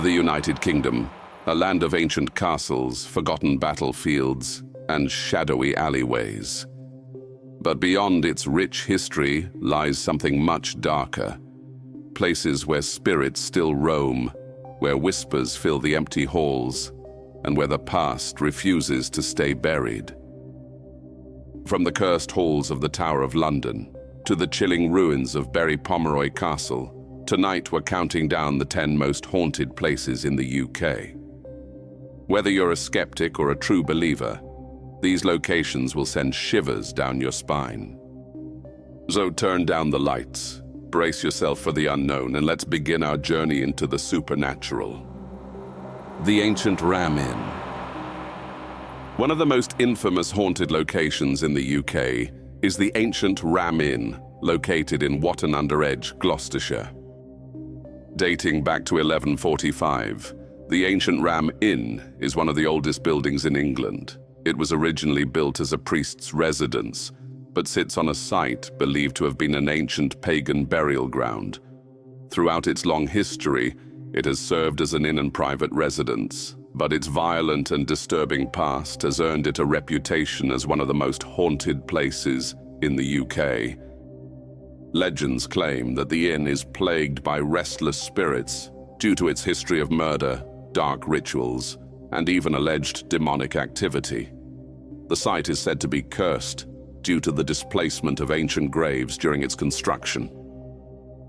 The United Kingdom, a land of ancient castles, forgotten battlefields, and shadowy alleyways. But beyond its rich history lies something much darker. Places where spirits still roam, where whispers fill the empty halls, and where the past refuses to stay buried. From the cursed halls of the Tower of London to the chilling ruins of Berry-Pomeroy Castle, tonight we're counting down the 10 most haunted places in the UK. Whether you're a skeptic or a true believer, these locations will send shivers down your spine. So turn down the lights, brace yourself for the unknown, and let's begin our journey into the supernatural. The ancient Ram Inn. One of the most infamous haunted locations in the UK is the ancient Ram Inn, located in Watton-under-Edge, Gloucestershire. Dating back to 1145, the ancient Ram Inn is one of the oldest buildings in England. It was originally built as a priest's residence, but sits on a site believed to have been an ancient pagan burial ground. Throughout its long history, it has served as an inn and private residence, but its violent and disturbing past has earned it a reputation as one of the most haunted places in the UK. Legends claim that the inn is plagued by restless spirits due to its history of murder, dark rituals, and even alleged demonic activity. The site is said to be cursed due to the displacement of ancient graves during its construction.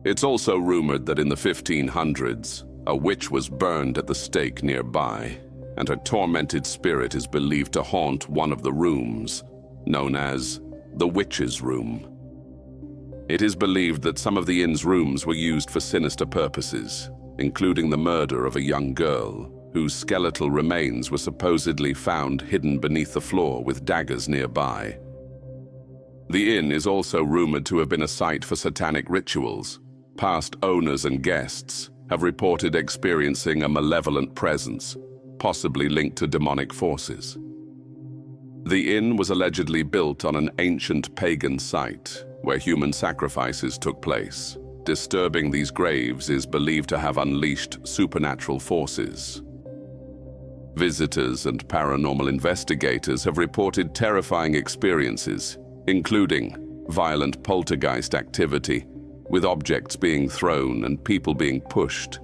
It's also rumored that in the 1500s, a witch was burned at the stake nearby, and her tormented spirit is believed to haunt one of the rooms, known as the Witch's Room. It is believed that some of the inn's rooms were used for sinister purposes, including the murder of a young girl, whose skeletal remains were supposedly found hidden beneath the floor with daggers nearby. The inn is also rumored to have been a site for satanic rituals. Past owners and guests have reported experiencing a malevolent presence, possibly linked to demonic forces. The inn was allegedly built on an ancient pagan site where human sacrifices took place. Disturbing these graves is believed to have unleashed supernatural forces. Visitors and paranormal investigators have reported terrifying experiences, including violent poltergeist activity, with objects being thrown and people being pushed,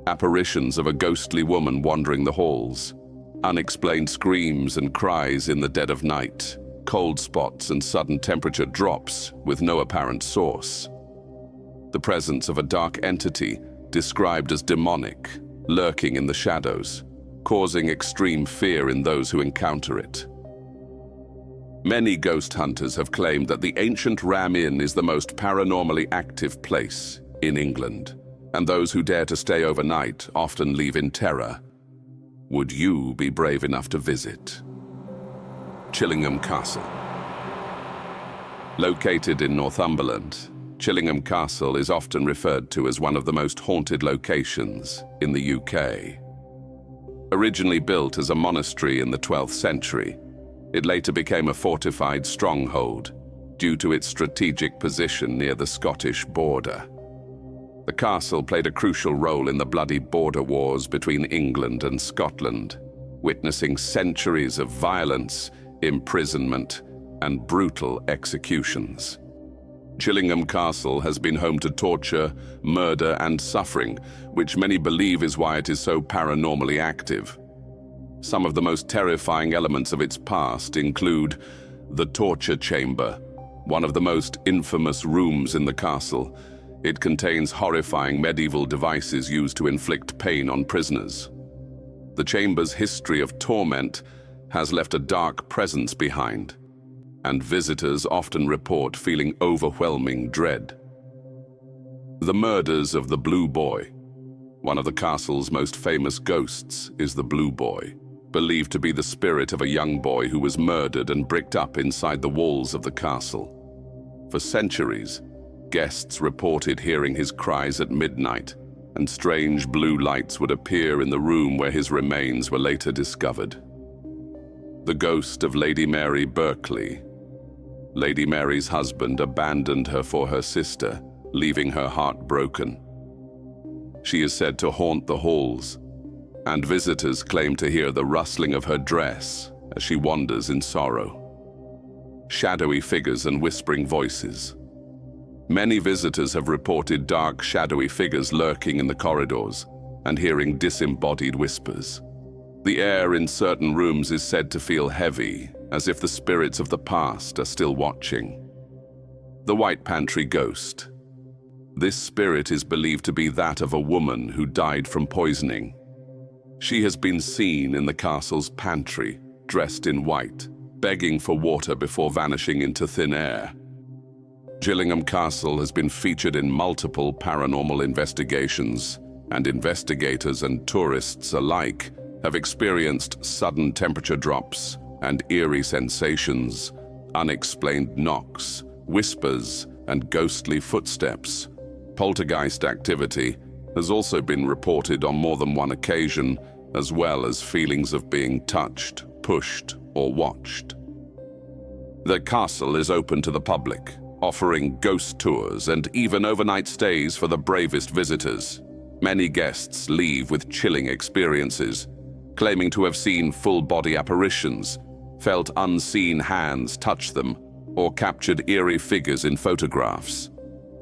apparitions of a ghostly woman wandering the halls, unexplained screams and cries in the dead of night, cold spots and sudden temperature drops with no apparent source. The presence of a dark entity described as demonic, lurking in the shadows, causing extreme fear in those who encounter it. Many ghost hunters have claimed that the ancient Ram Inn is the most paranormally active place in England, and those who dare to stay overnight often leave in terror. Would you be brave enough to visit? Chillingham Castle. Located in Northumberland, Chillingham Castle is often referred to as one of the most haunted locations in the UK. Originally built as a monastery in the 12th century, it later became a fortified stronghold due to its strategic position near the Scottish border. The castle played a crucial role in the bloody border wars between England and Scotland, witnessing centuries of violence, imprisonment, and brutal executions. Chillingham Castle has been home to torture, murder, and suffering, which many believe is why it is so paranormally active. Some of the most terrifying elements of its past include the torture chamber, one of the most infamous rooms in the castle. It contains horrifying medieval devices used to inflict pain on prisoners. The chamber's history of torment has left a dark presence behind, and visitors often report feeling overwhelming dread. The murders of the Blue Boy. One of the castle's most famous ghosts is the Blue Boy, believed to be the spirit of a young boy who was murdered and bricked up inside the walls of the castle. For centuries, guests reported hearing his cries at midnight, and strange blue lights would appear in the room where his remains were later discovered. The ghost of Lady Mary Berkeley. Lady Mary's husband abandoned her for her sister, leaving her heart broken. She is said to haunt the halls, and visitors claim to hear the rustling of her dress as she wanders in sorrow. Shadowy figures and whispering voices. Many visitors have reported dark, shadowy figures lurking in the corridors and hearing disembodied whispers. The air in certain rooms is said to feel heavy, as if the spirits of the past are still watching. The White Pantry Ghost. This spirit is believed to be that of a woman who died from poisoning. She has been seen in the castle's pantry, dressed in white, begging for water before vanishing into thin air. Chillingham Castle has been featured in multiple paranormal investigations, and investigators and tourists alike have experienced sudden temperature drops and eerie sensations, unexplained knocks, whispers, and ghostly footsteps. Poltergeist activity has also been reported on more than one occasion, as well as feelings of being touched, pushed, or watched. The castle is open to the public, offering ghost tours and even overnight stays for the bravest visitors. Many guests leave with chilling experiences, claiming to have seen full-body apparitions, felt unseen hands touch them, or captured eerie figures in photographs.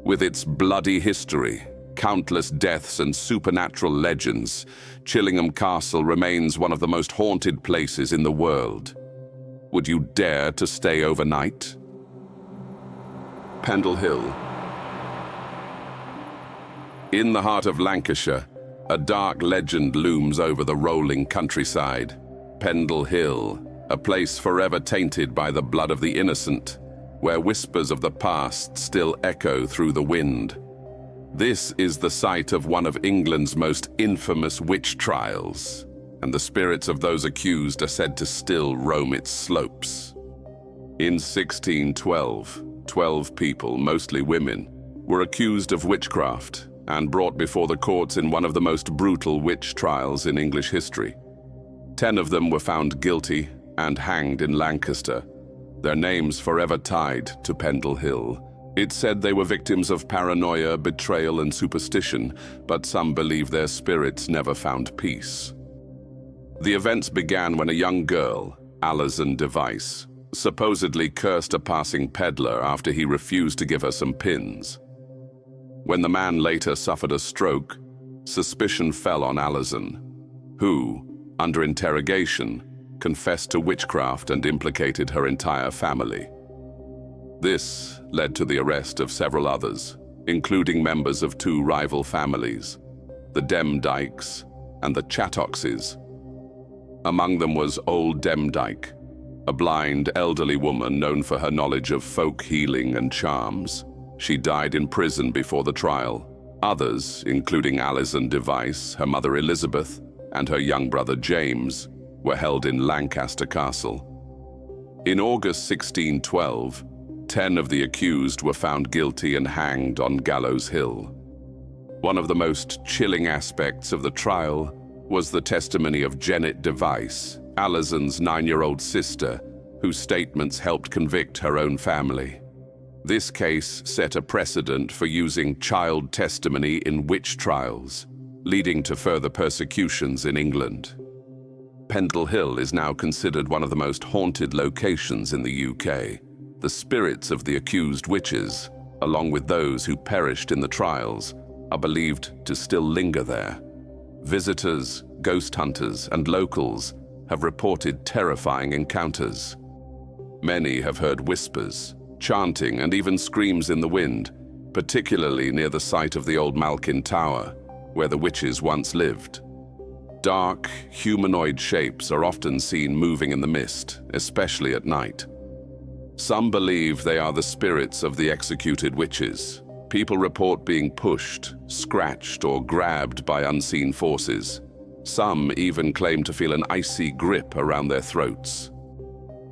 With its bloody history, countless deaths and supernatural legends, Chillingham Castle remains one of the most haunted places in the world. Would you dare to stay overnight? Pendle Hill. In the heart of Lancashire, a dark legend looms over the rolling countryside. Pendle Hill, a place forever tainted by the blood of the innocent, where whispers of the past still echo through the wind. This is the site of one of England's most infamous witch trials, and the spirits of those accused are said to still roam its slopes. In 1612, 12 people, mostly women, were accused of witchcraft and brought before the courts in one of the most brutal witch trials in English history. 10 of them were found guilty and hanged in Lancaster, their names forever tied to Pendle Hill. It's said they were victims of paranoia, betrayal, and superstition, but some believe their spirits never found peace. The events began when a young girl, Alison Device, supposedly cursed a passing peddler after he refused to give her some pins. When the man later suffered a stroke, suspicion fell on Alison, who, under interrogation, confessed to witchcraft and implicated her entire family. This led to the arrest of several others, including members of 2 rival families, the Demdikes and the Chattoxes. Among them was Old Demdike, a blind, elderly woman known for her knowledge of folk healing and charms. She died in prison before the trial. Others, including Alison Device, her mother Elizabeth, and her young brother James, were held in Lancaster Castle. In August 1612, 10 of the accused were found guilty and hanged on Gallows Hill. One of the most chilling aspects of the trial was the testimony of Janet Device, Alison's 9-year-old sister, whose statements helped convict her own family. This case set a precedent for using child testimony in witch trials, leading to further persecutions in England. Pendle Hill is now considered one of the most haunted locations in the UK. The spirits of the accused witches, along with those who perished in the trials, are believed to still linger there. Visitors, ghost hunters, and locals have reported terrifying encounters. Many have heard whispers, chanting, and even screams in the wind, particularly near the site of the old Malkin Tower, where the witches once lived. Dark, humanoid shapes are often seen moving in the mist, especially at night. Some believe they are the spirits of the executed witches. People report being pushed, scratched, or grabbed by unseen forces. Some even claim to feel an icy grip around their throats.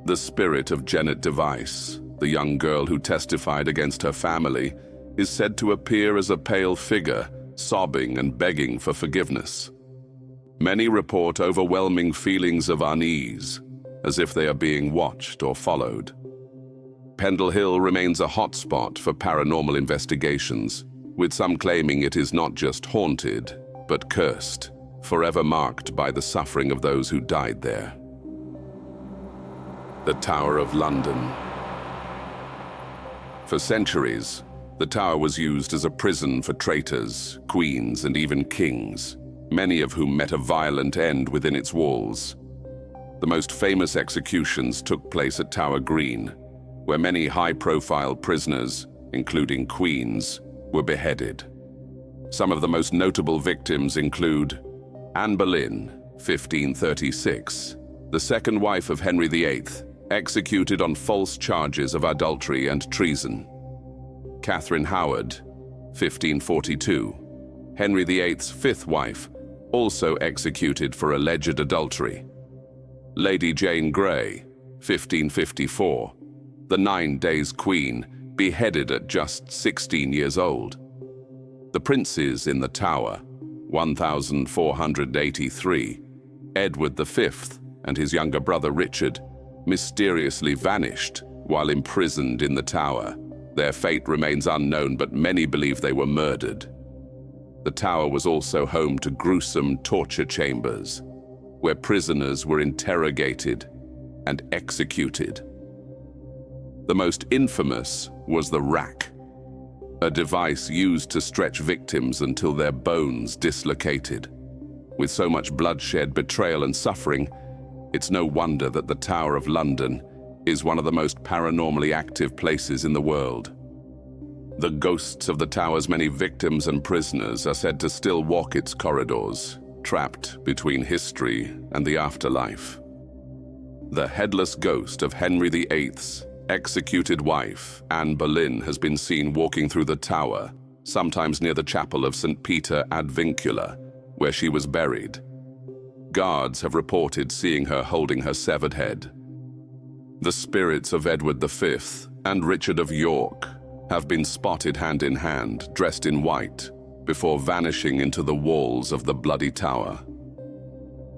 The spirit of Janet Device, the young girl who testified against her family, is said to appear as a pale figure, sobbing and begging for forgiveness. Many report overwhelming feelings of unease, as if they are being watched or followed. Pendle Hill remains a hotspot for paranormal investigations, with some claiming it is not just haunted, but cursed, forever marked by the suffering of those who died there. The Tower of London. For centuries, the tower was used as a prison for traitors, queens, and even kings, many of whom met a violent end within its walls. The most famous executions took place at Tower Green, where many high-profile prisoners, including queens, were beheaded. Some of the most notable victims include Anne Boleyn, 1536, the second wife of Henry VIII, executed on false charges of adultery and treason. Catherine Howard, 1542, Henry VIII's fifth wife, also executed for alleged adultery. Lady Jane Grey, 1554, the 9 Days Queen, beheaded at just 16 years old. The princes in the Tower, 1483, Edward V and his younger brother Richard, mysteriously vanished while imprisoned in the Tower. Their fate remains unknown, but many believe they were murdered. The Tower was also home to gruesome torture chambers, where prisoners were interrogated and executed. The most infamous was the rack, a device used to stretch victims until their bones dislocated. With so much bloodshed, betrayal, and suffering, it's no wonder that the Tower of London is one of the most paranormally active places in the world. The ghosts of the Tower's many victims and prisoners are said to still walk its corridors, trapped between history and the afterlife. The headless ghost of Henry VIII's executed wife, Anne Boleyn, has been seen walking through the Tower, sometimes near the chapel of St. Peter ad Vincula, where she was buried. Guards have reported seeing her holding her severed head. The spirits of Edward V and Richard of York have been spotted hand in hand, dressed in white, before vanishing into the walls of the Bloody Tower.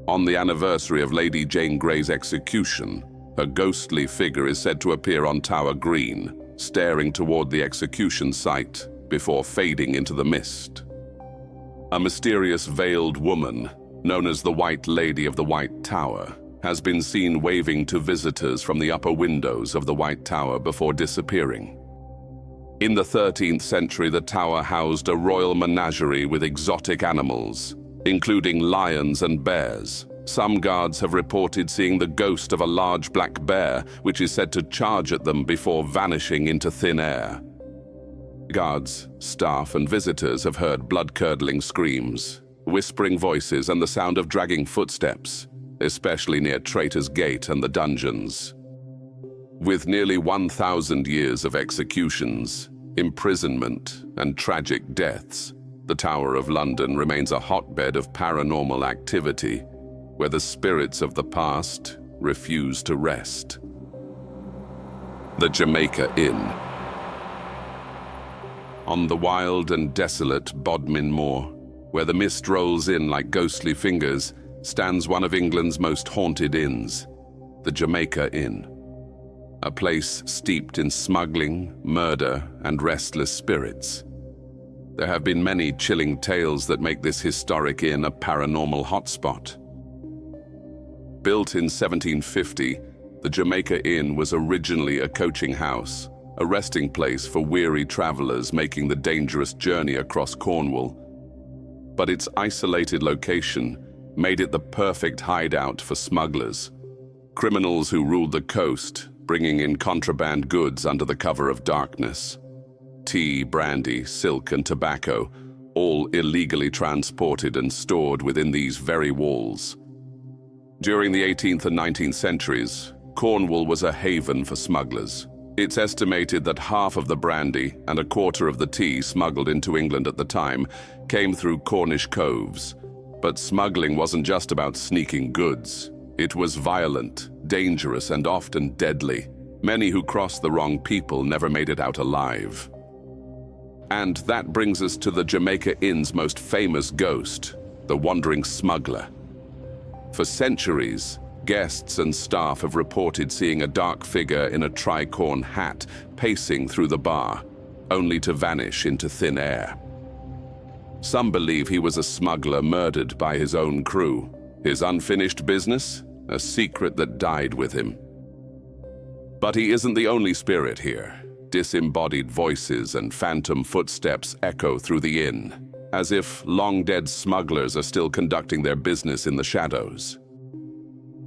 On the anniversary of Lady Jane Grey's execution, her ghostly figure is said to appear on Tower Green, staring toward the execution site before fading into the mist. A mysterious veiled woman, known as the White Lady of the White Tower, has been seen waving to visitors from the upper windows of the White Tower before disappearing. In the 13th century, the tower housed a royal menagerie with exotic animals, including lions and bears. Some guards have reported seeing the ghost of a large black bear, which is said to charge at them before vanishing into thin air. Guards, staff, and visitors have heard blood-curdling screams, whispering voices, and the sound of dragging footsteps, especially near Traitor's Gate and the dungeons. With nearly 1,000 years of executions, imprisonment, and tragic deaths, the Tower of London remains a hotbed of paranormal activity, where the spirits of the past refuse to rest. The Jamaica Inn. On the wild and desolate Bodmin Moor, where the mist rolls in like ghostly fingers, stands one of England's most haunted inns, the Jamaica Inn. A place steeped in smuggling, murder, and restless spirits. There have been many chilling tales that make this historic inn a paranormal hotspot. Built in 1750, the Jamaica Inn was originally a coaching house, a resting place for weary travelers making the dangerous journey across Cornwall. But its isolated location made it the perfect hideout for smugglers, criminals who ruled the coast, bringing in contraband goods under the cover of darkness. Tea, brandy, silk, and tobacco, all illegally transported and stored within these very walls. During the 18th and 19th centuries, Cornwall was a haven for smugglers. It's estimated that half of the brandy and a quarter of the tea smuggled into England at the time came through Cornish coves. But smuggling wasn't just about sneaking goods. It was violent, dangerous, and often deadly. Many who crossed the wrong people never made it out alive. And that brings us to the Jamaica Inn's most famous ghost, the wandering smuggler. For centuries, guests and staff have reported seeing a dark figure in a tricorn hat pacing through the bar, only to vanish into thin air. Some believe he was a smuggler murdered by his own crew. His unfinished business, a secret that died with him. But he isn't the only spirit here. Disembodied voices and phantom footsteps echo through the inn, as if long-dead smugglers are still conducting their business in the shadows.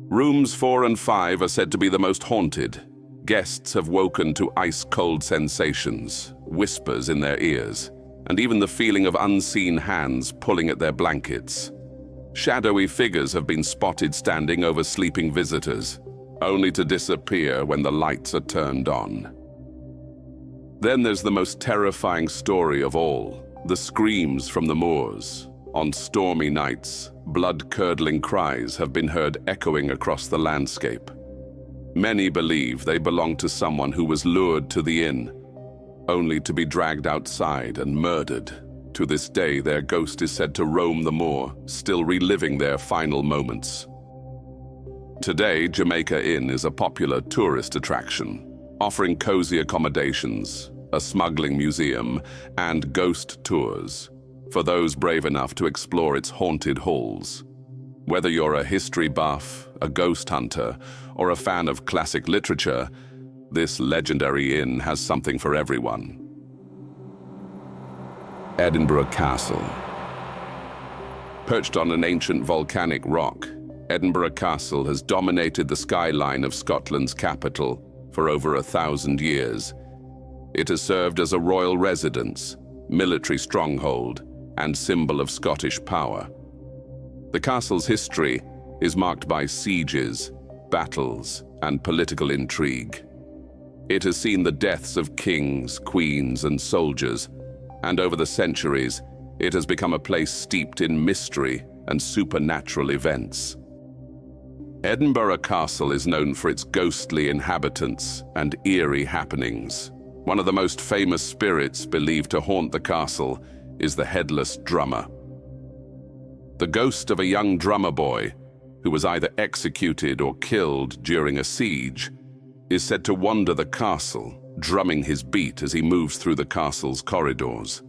Rooms 4 and 5 are said to be the most haunted. Guests have woken to ice-cold sensations, whispers in their ears, and even the feeling of unseen hands pulling at their blankets. Shadowy figures have been spotted standing over sleeping visitors, only to disappear when the lights are turned on. Then there's the most terrifying story of all, the screams from the moors. On stormy nights, blood-curdling cries have been heard echoing across the landscape. Many believe they belong to someone who was lured to the inn, only to be dragged outside and murdered. To this day, their ghost is said to roam the moor, still reliving their final moments. Today, Jamaica Inn is a popular tourist attraction, offering cozy accommodations, a smuggling museum, and ghost tours for those brave enough to explore its haunted halls. Whether you're a history buff, a ghost hunter, or a fan of classic literature, this legendary inn has something for everyone. Edinburgh Castle. Perched on an ancient volcanic rock, Edinburgh Castle has dominated the skyline of Scotland's capital for over 1,000 years. It has served as a royal residence, military stronghold, and symbol of Scottish power. The castle's history is marked by sieges, battles, and political intrigue. It has seen the deaths of kings, queens, and soldiers, and over the centuries, it has become a place steeped in mystery and supernatural events. Edinburgh Castle is known for its ghostly inhabitants and eerie happenings. One of the most famous spirits believed to haunt the castle is the headless drummer. The ghost of a young drummer boy, who was either executed or killed during a siege, is said to wander the castle, drumming his beat as he moves through the castle's corridors.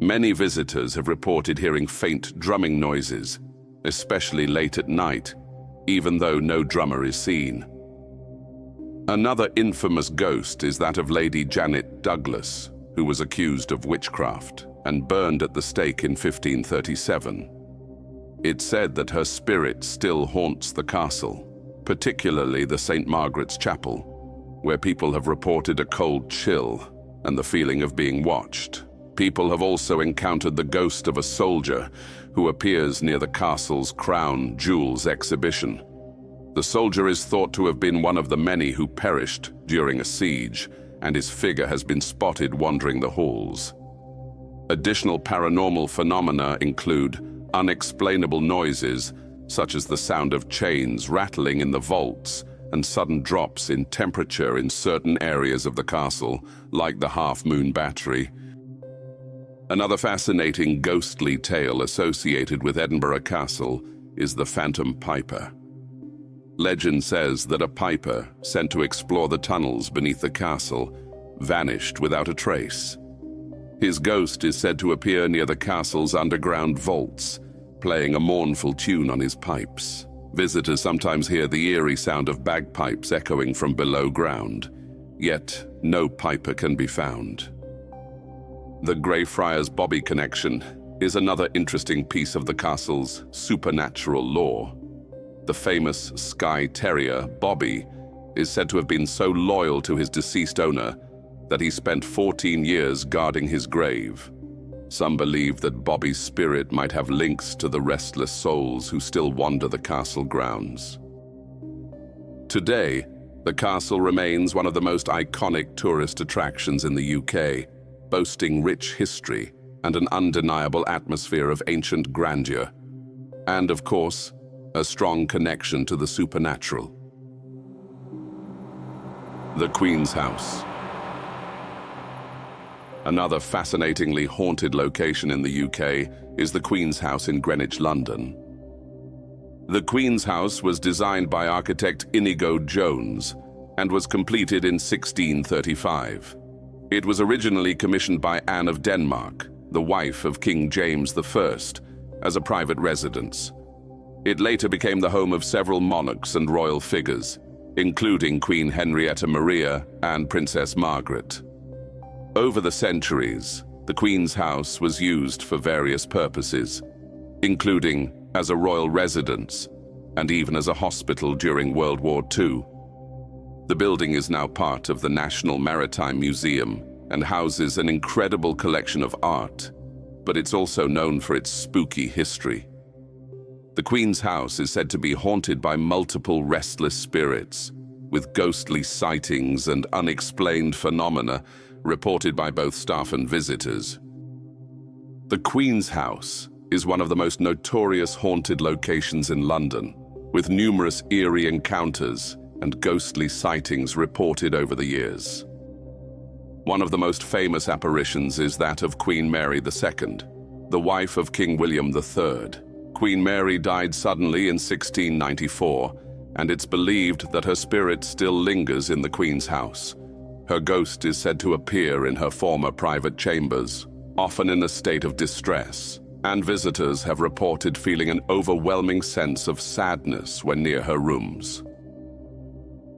Many visitors have reported hearing faint drumming noises, especially late at night, even though no drummer is seen. Another infamous ghost is that of Lady Janet Douglas, who was accused of witchcraft and burned at the stake in 1537. It's said that her spirit still haunts the castle, particularly the St. Margaret's Chapel, where people have reported a cold chill and the feeling of being watched. People have also encountered the ghost of a soldier who appears near the castle's crown jewels exhibition. The soldier is thought to have been one of the many who perished during a siege, and his figure has been spotted wandering the halls. Additional paranormal phenomena include unexplainable noises, such as the sound of chains rattling in the vaults and sudden drops in temperature in certain areas of the castle, like the Half Moon Battery. Another fascinating ghostly tale associated with Edinburgh Castle is the Phantom Piper. Legend says that a piper sent to explore the tunnels beneath the castle vanished without a trace. His ghost is said to appear near the castle's underground vaults, playing a mournful tune on his pipes. Visitors sometimes hear the eerie sound of bagpipes echoing from below ground, yet no piper can be found. The Greyfriars Bobby connection is another interesting piece of the castle's supernatural lore. The famous Skye Terrier, Bobby, is said to have been so loyal to his deceased owner that he spent 14 years guarding his grave. Some believe that Bobby's spirit might have links to the restless souls who still wander the castle grounds. Today, the castle remains one of the most iconic tourist attractions in the UK, boasting rich history and an undeniable atmosphere of ancient grandeur, and, of course, a strong connection to the supernatural. The Queen's House. Another fascinatingly haunted location in the UK is the Queen's House in Greenwich, London. The Queen's House was designed by architect Inigo Jones and was completed in 1635. It was originally commissioned by Anne of Denmark, the wife of King James I, as a private residence. It later became the home of several monarchs and royal figures, including Queen Henrietta Maria and Princess Margaret. Over the centuries, the Queen's House was used for various purposes, including as a royal residence and even as a hospital during World War II. The building is now part of the National Maritime Museum and houses an incredible collection of art, but it's also known for its spooky history. The Queen's House is said to be haunted by multiple restless spirits, with ghostly sightings and unexplained phenomena reported by both staff and visitors. The Queen's House is one of the most notorious haunted locations in London, with numerous eerie encounters and ghostly sightings reported over the years. One of the most famous apparitions is that of Queen Mary II, the wife of King William III. Queen Mary died suddenly in 1694, and it's believed that her spirit still lingers in the Queen's House. Her ghost is said to appear in her former private chambers, often in a state of distress, and visitors have reported feeling an overwhelming sense of sadness when near her rooms.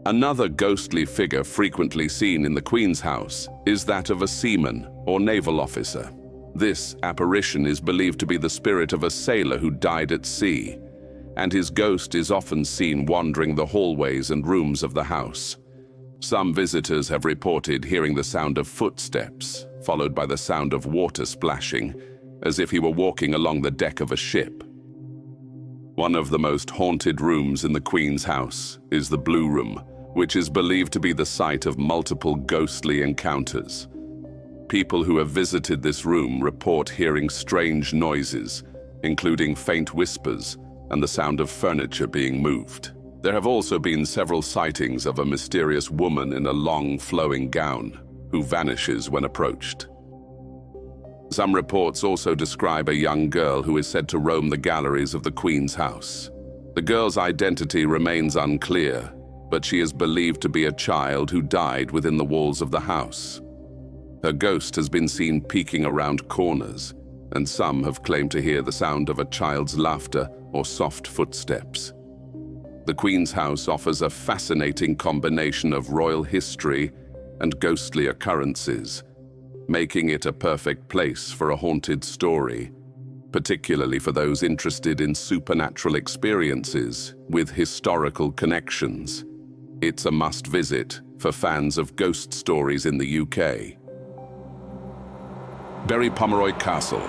Another ghostly figure frequently seen in the Queen's House is that of a seaman or naval officer. This apparition is believed to be the spirit of a sailor who died at sea, and his ghost is often seen wandering the hallways and rooms of the house. Some visitors have reported hearing the sound of footsteps, followed by the sound of water splashing, as if he were walking along the deck of a ship. One of the most haunted rooms in the Queen's House is the Blue Room, which is believed to be the site of multiple ghostly encounters. People who have visited this room report hearing strange noises, including faint whispers and the sound of furniture being moved. There have also been several sightings of a mysterious woman in a long, flowing gown who vanishes when approached. Some reports also describe a young girl who is said to roam the galleries of the Queen's House. The girl's identity remains unclear, but she is believed to be a child who died within the walls of the house. Her ghost has been seen peeking around corners, and some have claimed to hear the sound of a child's laughter or soft footsteps. The Queen's House offers a fascinating combination of royal history and ghostly occurrences, making it a perfect place for a haunted story, particularly for those interested in supernatural experiences with historical connections. It's a must-visit for fans of ghost stories in the UK. Berry-Pomeroy Castle.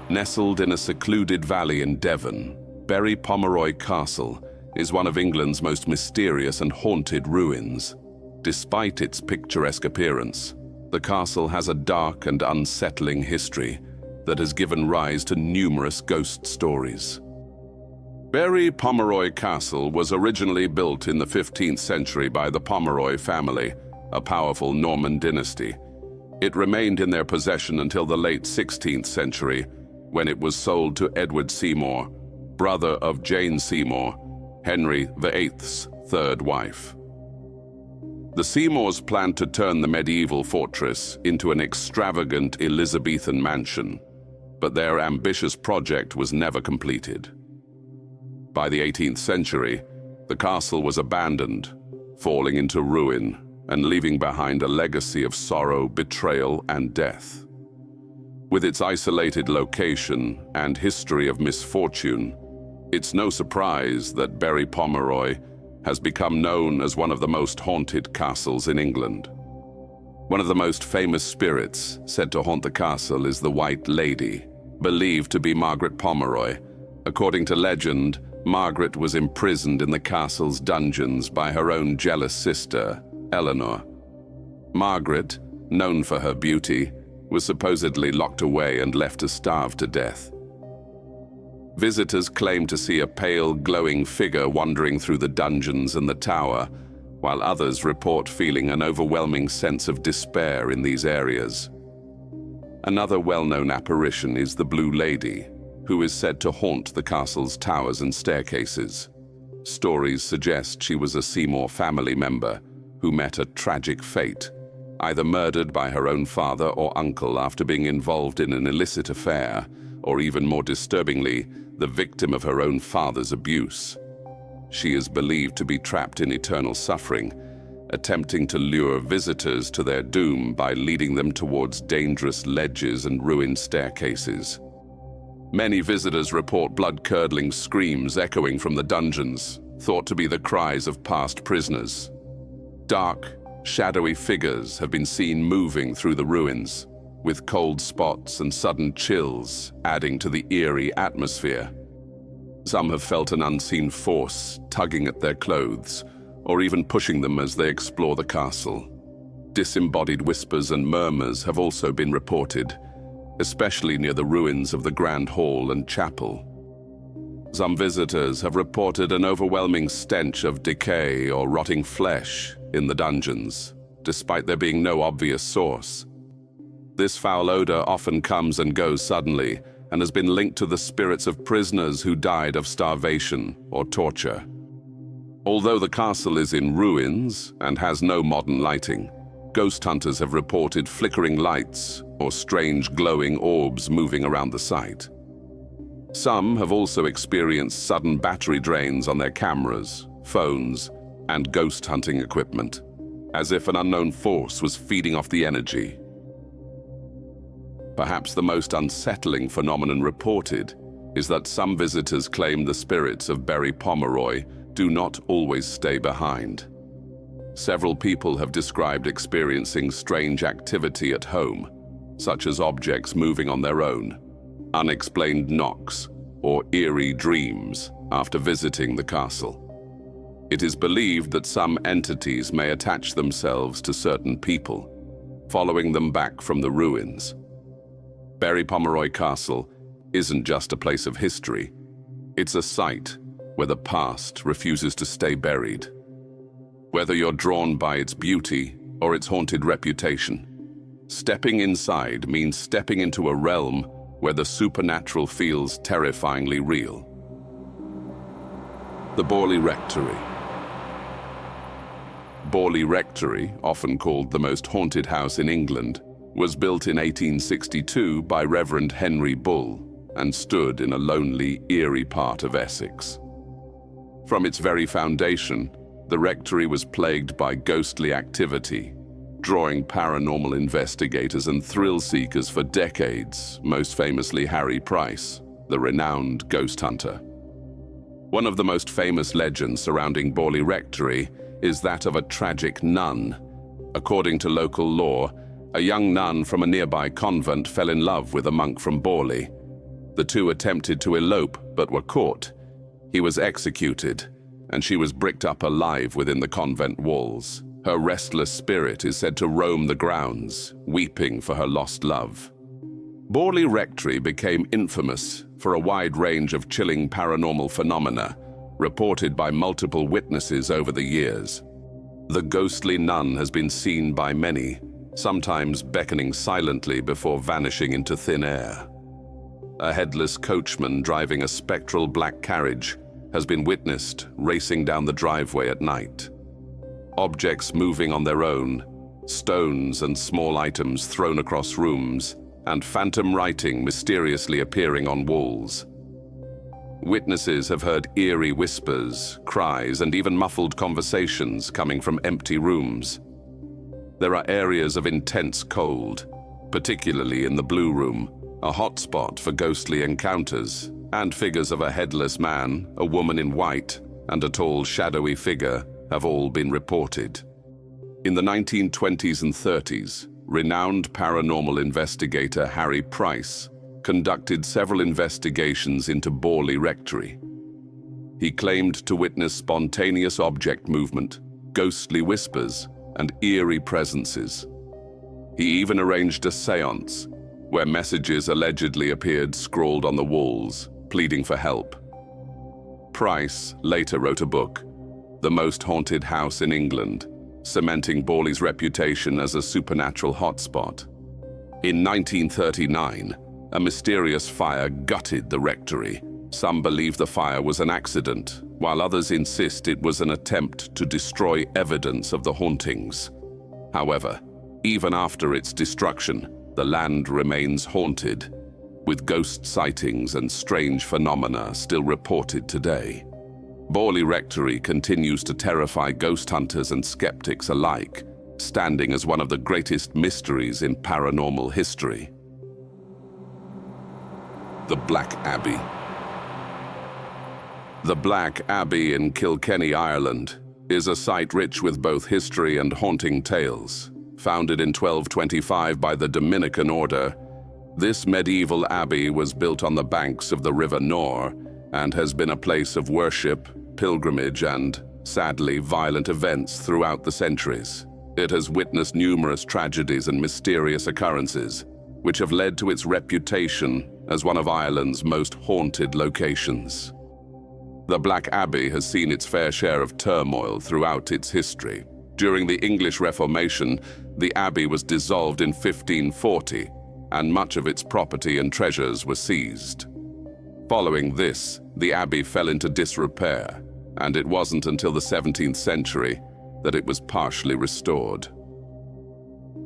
Nestled in a secluded valley in Devon, Berry-Pomeroy Castle is one of England's most mysterious and haunted ruins. Despite its picturesque appearance, the castle has a dark and unsettling history that has given rise to numerous ghost stories. Berry-Pomeroy Castle was originally built in the 15th century by the Pomeroy family, a powerful Norman dynasty. It remained in their possession until the late 16th century, when it was sold to Edward Seymour, brother of Jane Seymour, Henry VIII's third wife. The Seymours planned to turn the medieval fortress into an extravagant Elizabethan mansion, but their ambitious project was never completed. By the 18th century, the castle was abandoned, falling into ruin and leaving behind a legacy of sorrow, betrayal, and death. With its isolated location and history of misfortune, it's no surprise that Berry-Pomeroy has become known as one of the most haunted castles in England. One of the most famous spirits said to haunt the castle is the White Lady, believed to be Margaret Pomeroy. According to legend, Margaret was imprisoned in the castle's dungeons by her own jealous sister, Eleanor. Margaret, known for her beauty, was supposedly locked away and left to starve to death. Visitors claim to see a pale, glowing figure wandering through the dungeons and the tower, while others report feeling an overwhelming sense of despair in these areas. Another well-known apparition is the Blue Lady, who is said to haunt the castle's towers and staircases. Stories suggest she was a Seymour family member who met a tragic fate either murdered by her own father or uncle after being involved in an illicit affair, or even more disturbingly, the victim of her own father's abuse. She is believed to be trapped in eternal suffering, attempting to lure visitors to their doom by leading them towards dangerous ledges and ruined staircases. Many visitors report blood-curdling screams echoing from the dungeons, thought to be the cries of past prisoners. Dark, shadowy figures have been seen moving through the ruins, with cold spots and sudden chills adding to the eerie atmosphere. Some have felt an unseen force tugging at their clothes, or even pushing them as they explore the castle. Disembodied whispers and murmurs have also been reported, especially near the ruins of the Grand Hall and Chapel. Some visitors have reported an overwhelming stench of decay or rotting flesh in the dungeons, despite there being no obvious source. This foul odor often comes and goes suddenly and has been linked to the spirits of prisoners who died of starvation or torture. Although the castle is in ruins and has no modern lighting, ghost hunters have reported flickering lights or strange glowing orbs moving around the site. Some have also experienced sudden battery drains on their cameras, phones, and ghost hunting equipment, as if an unknown force was feeding off the energy. Perhaps the most unsettling phenomenon reported is that some visitors claim the spirits of Berry-Pomeroy do not always stay behind. Several people have described experiencing strange activity at home, such as objects moving on their own, unexplained knocks, or eerie dreams after visiting the castle. It is believed that some entities may attach themselves to certain people, following them back from the ruins. Berry-Pomeroy Castle isn't just a place of history, it's a site where the past refuses to stay buried. Whether you're drawn by its beauty or its haunted reputation, stepping inside means stepping into a realm where the supernatural feels terrifyingly real. The Borley Rectory. Borley Rectory, often called the most haunted house in England, was built in 1862 by Reverend Henry Bull and stood in a lonely, eerie part of Essex. From its very foundation, the rectory was plagued by ghostly activity, drawing paranormal investigators and thrill-seekers for decades, most famously Harry Price, the renowned ghost hunter. One of the most famous legends surrounding Borley Rectory is that of a tragic nun. According to local lore, a young nun from a nearby convent fell in love with a monk from Borley. The two attempted to elope but were caught. He was executed, and she was bricked up alive within the convent walls. Her restless spirit is said to roam the grounds, weeping for her lost love. Borley Rectory became infamous for a wide range of chilling paranormal phenomena, reported by multiple witnesses over the years. The ghostly nun has been seen by many, sometimes beckoning silently before vanishing into thin air. A headless coachman driving a spectral black carriage has been witnessed racing down the driveway at night. Objects moving on their own, stones and small items thrown across rooms, and phantom writing mysteriously appearing on walls. Witnesses have heard eerie whispers, cries, and even muffled conversations coming from empty rooms. There are areas of intense cold, particularly in the Blue Room, a hotspot for ghostly encounters, and figures of a headless man, a woman in white, and a tall, shadowy figure have all been reported. In the 1920s and 30s, renowned paranormal investigator Harry Price conducted several investigations into Borley Rectory. He claimed to witness spontaneous object movement, ghostly whispers, and eerie presences. He even arranged a séance, where messages allegedly appeared scrawled on the walls, pleading for help. Price later wrote a book, The Most Haunted House in England, cementing Borley's reputation as a supernatural hotspot. In 1939, a mysterious fire gutted the rectory. Some believe the fire was an accident, while others insist it was an attempt to destroy evidence of the hauntings. However, Even after its destruction, the land remains haunted, with ghost sightings and strange phenomena still reported today. Borley Rectory continues to terrify ghost hunters and skeptics alike, standing as one of the greatest mysteries in paranormal history. The Black Abbey. The Black Abbey in Kilkenny, Ireland, is a site rich with both history and haunting tales. Founded in 1225 by the Dominican order, this medieval abbey was built on the banks of the River Nore and has been a place of worship, pilgrimage, and, sadly, violent events throughout the centuries. It has witnessed numerous tragedies and mysterious occurrences, which have led to its reputation as one of Ireland's most haunted locations. The Black Abbey has seen its fair share of turmoil throughout its history. During the English Reformation, the abbey was dissolved in 1540, and much of its property and treasures were seized. Following this, the abbey fell into disrepair, and it wasn't until the 17th century that it was partially restored.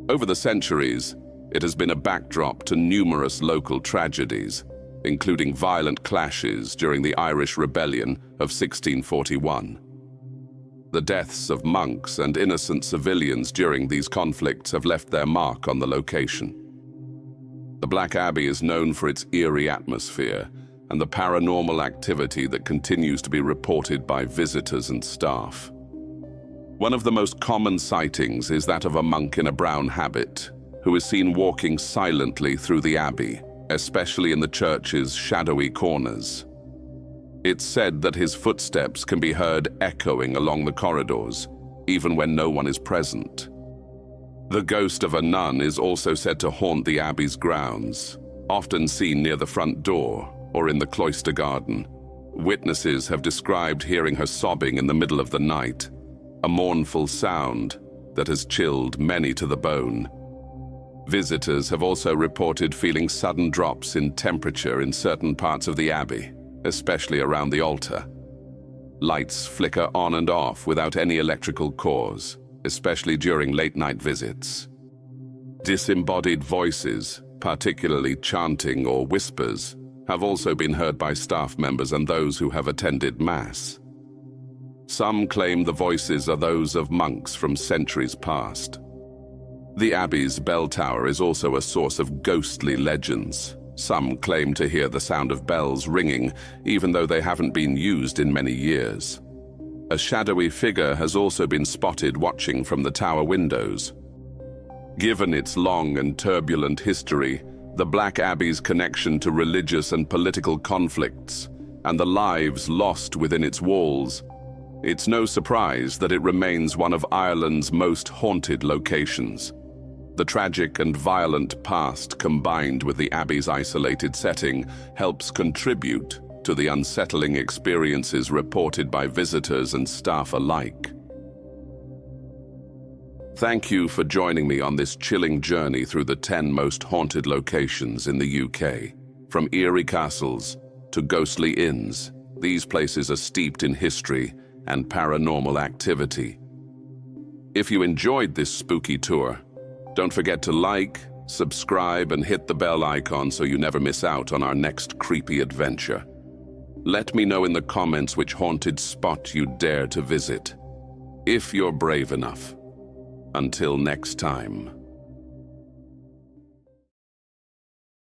Over the centuries, it has been a backdrop to numerous local tragedies, including violent clashes during the Irish Rebellion of 1641. The deaths of monks and innocent civilians during these conflicts have left their mark on the location. The Black Abbey is known for its eerie atmosphere and the paranormal activity that continues to be reported by visitors and staff. One of the most common sightings is that of a monk in a brown habit, who is seen walking silently through the abbey, especially in the church's shadowy corners. It's said that his footsteps can be heard echoing along the corridors, even when no one is present. The ghost of a nun is also said to haunt the abbey's grounds, often seen near the front door or in the cloister garden. Witnesses have described hearing her sobbing in the middle of the night, a mournful sound that has chilled many to the bone. Visitors have also reported feeling sudden drops in temperature in certain parts of the abbey, especially around the altar. Lights flicker on and off without any electrical cause, especially during late-night visits. Disembodied voices, particularly chanting or whispers, have also been heard by staff members and those who have attended Mass. Some claim the voices are those of monks from centuries past. The abbey's bell tower is also a source of ghostly legends. Some claim to hear the sound of bells ringing, even though they haven't been used in many years. A shadowy figure has also been spotted watching from the tower windows. Given its long and turbulent history, the Black Abbey's connection to religious and political conflicts, and the lives lost within its walls, it's no surprise that it remains one of Ireland's most haunted locations. The tragic and violent past combined with the Abbey's isolated setting helps contribute to the unsettling experiences reported by visitors and staff alike. Thank you for joining me on this chilling journey through the 10 most haunted locations in the UK. From eerie castles to ghostly inns, these places are steeped in history and paranormal activity. If you enjoyed this spooky tour, don't forget to like, subscribe, and hit the bell icon so you never miss out on our next creepy adventure. Let me know in the comments which haunted spot you dare to visit, if you're brave enough. Until next time.